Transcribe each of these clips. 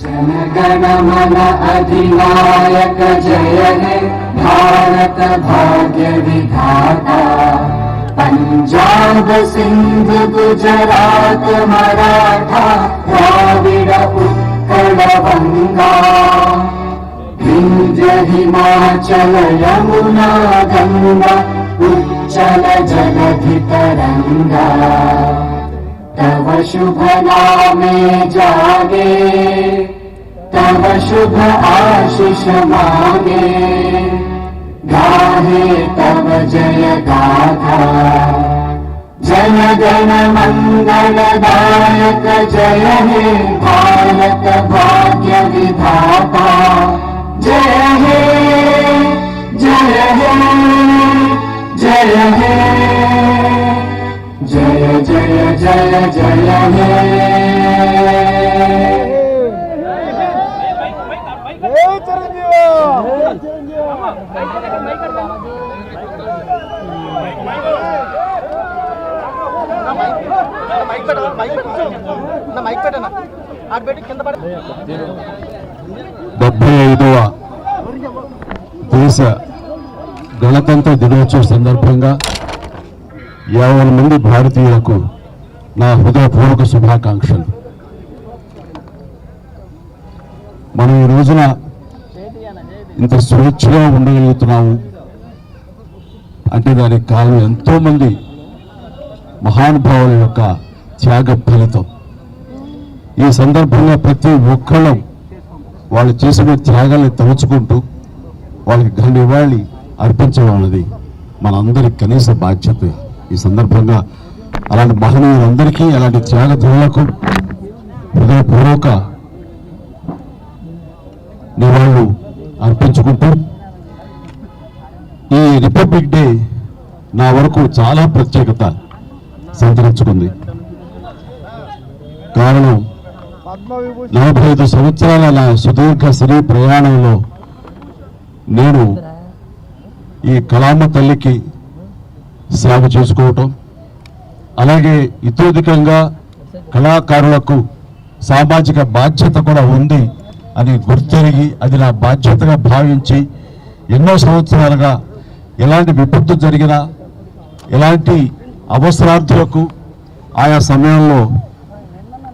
जनगण मन अधिनायक जय हे भारत भाग्य विधाता। पंजाब सिंध गुजरात मराठा द्राविड़ उत्कल बंगा। विंध्य हिमाचल यमुना गंगा उच्चल जलधि तरंगा। तव शुभ नामे जागे तव शुभ आशीष मांगे। गाहे तव जय गाथा जन गण मंगलदायक जय हे भारत भाग्य विधाता। जय हे जय हे जय हे जय जय जय जय हे। దేశ గణతంత్ర దినోత్సవ సందర్భంగా 50 మంది భారతీయులకు నా హృదయపూర్వక శుభాకాంక్షలు. మనం ఈ రోజున ఇంత స్వేచ్ఛగా ఉండగలుగుతున్నాము అంటే దానికి కారణం ఎంతో మంది మహానుభావుల యొక్క త్యాగ ఫలితం. ఈ సందర్భంగా ప్రతి ఒక్కళ్ళం వాళ్ళు చేసిన త్యాగాల్ని తలుచుకుంటూ వాళ్ళకి ఘన నివాళి అర్పించడం అనేది మనందరి కనీస బాధ్యత. ఈ సందర్భంగా అలాంటి మహనీయులందరికీ అలాంటి త్యాగధనులకు హృదయపూర్వక నివాళులు అర్పించుకుంటూ ఈ రిపబ్లిక్ డే నా వరకు చాలా ప్రత్యేకత సంతరించుకుంది. కారణం 45 సంవత్సరాల నా సుదీర్ఘ సినీ ప్రయాణంలో నేను ఈ కళామ తల్లికి సేవ చేసుకోవటం, అలాగే ఇతోధికంగా కళాకారులకు సామాజిక బాధ్యత కూడా ఉంది అని గుర్తెరిగి అది నా బాధ్యతగా భావించి ఎన్నో సంవత్సరాలుగా ఎలాంటి విపత్తు జరిగినా ఎలాంటి అవసరార్థులకు ఆయా సమయంలో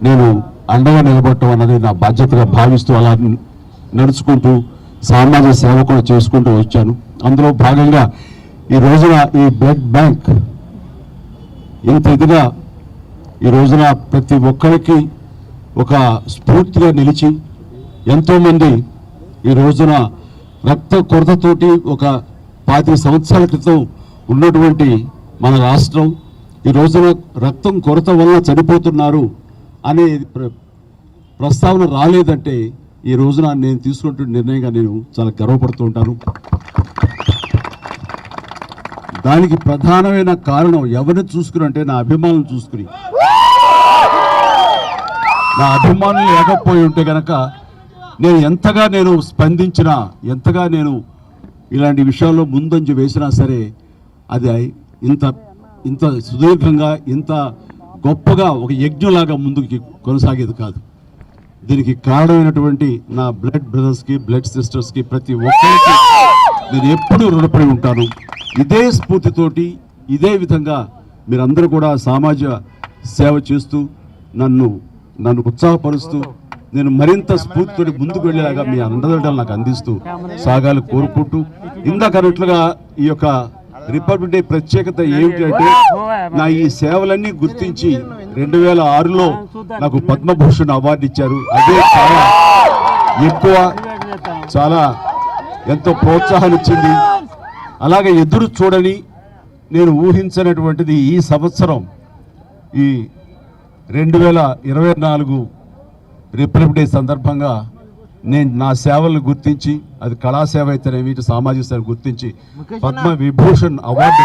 నేను అండగా నిలబడటం అన్నది నా బాధ్యతగా భావిస్తూ అలా నడుచుకుంటూ సామాజిక సేవ కూడా చేసుకుంటూ వచ్చాను. అందులో భాగంగా ఈ రోజున ఈ బ్లడ్ బ్యాంక్ ఇంత ఇదిగా ఈ రోజున ప్రతి ఒక్కరికి ఒక స్ఫూర్తిగా నిలిచి ఎంతోమంది ఈ రోజున రక్త కొరతతోటి ఒక 25 సంవత్సరాల క్రితం ఉన్నటువంటి మన రాష్ట్రం ఈ రోజున రక్తం కొరత వల్ల చనిపోతున్నారు అనే ప్రస్తావన రాలేదంటే ఈ రోజున నేను తీసుకున్నటువంటి నిర్ణయంగా నేను చాలా గర్వపడుతూ ఉంటాను. దానికి ప్రధానమైన కారణం ఎవరిని చూసుకుని అంటే నా అభిమానులను చూసుకుని. నా అభిమానులు లేకపోయి ఉంటే కనుక నేను ఎంతగా నేను స్పందించినా ఎంతగా నేను ఇలాంటి విషయాల్లో ముందంజ వేసినా సరే అది ఇంత సుదీర్ఘంగా ఇంత గొప్పగా ఒక యజ్ఞంలాగా ముందుకు కొనసాగేది కాదు. దీనికి కారణమైనటువంటి నా బ్లడ్ బ్రదర్స్కి బ్లడ్ సిస్టర్స్కి ప్రతి ఒక్కరికి నేను ఎప్పుడూ రుణపడి ఉంటాను. ఇదే స్ఫూర్తితోటి ఇదే విధంగా మీరందరూ కూడా సామాజిక సేవ చేస్తూ నన్ను ఉత్సాహపరుస్తూ నేను మరింత స్ఫూర్తితో ముందుకు వెళ్ళేలాగా మీ అండదండలు నాకు అందిస్తూ సాగాలు కోరుకుంటూ ఇందాకన్నట్లుగా ఈ యొక్క రిపబ్లిక్ డే ప్రత్యేకత ఏమిటి అంటే నా ఈ సేవలన్నీ గుర్తించి 2006లో నాకు పద్మభూషణ్ అవార్డు ఇచ్చారు. అదే చాలా ఎక్కువ, చాలా ఎంతో ప్రోత్సాహం ఇచ్చింది. అలాగే ఎదురు చూడని నేను ఊహించినటువంటిది ఈ సంవత్సరం ఈ 2024 రిపబ్లిక్ డే సందర్భంగా నేను నా సేవలను గుర్తించి, అది కళాసేవ అయితేనేమి, సామాజిక సేవ గుర్తించి పద్మ విభూషణ్ అవార్డు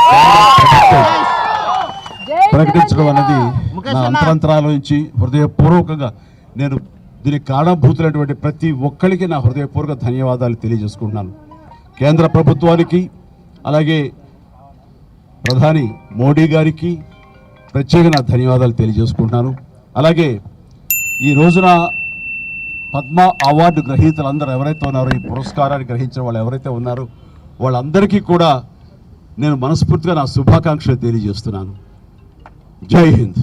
ప్రకటించడం అనేది నా అంతరంతరాల నుంచి హృదయపూర్వకంగా నేను దీనికి కారణభూతులైనటువంటి ప్రతి ఒక్కరికి నా హృదయపూర్వక ధన్యవాదాలు తెలియజేసుకుంటున్నాను. కేంద్ర ప్రభుత్వానికి అలాగే ప్రధాని మోడీ గారికి ప్రత్యేక నా ధన్యవాదాలు తెలియజేసుకుంటున్నాను. అలాగే ఈ రోజున పద్మ అవార్డు గ్రహీతలందరూ ఎవరైతే ఉన్నారో, ఈ పురస్కారాన్ని గ్రహించిన వాళ్ళు ఎవరైతే ఉన్నారో వాళ్ళందరికీ కూడా నేను మనస్ఫూర్తిగా నా శుభాకాంక్షలు తెలియజేస్తున్నాను. జై హింద్.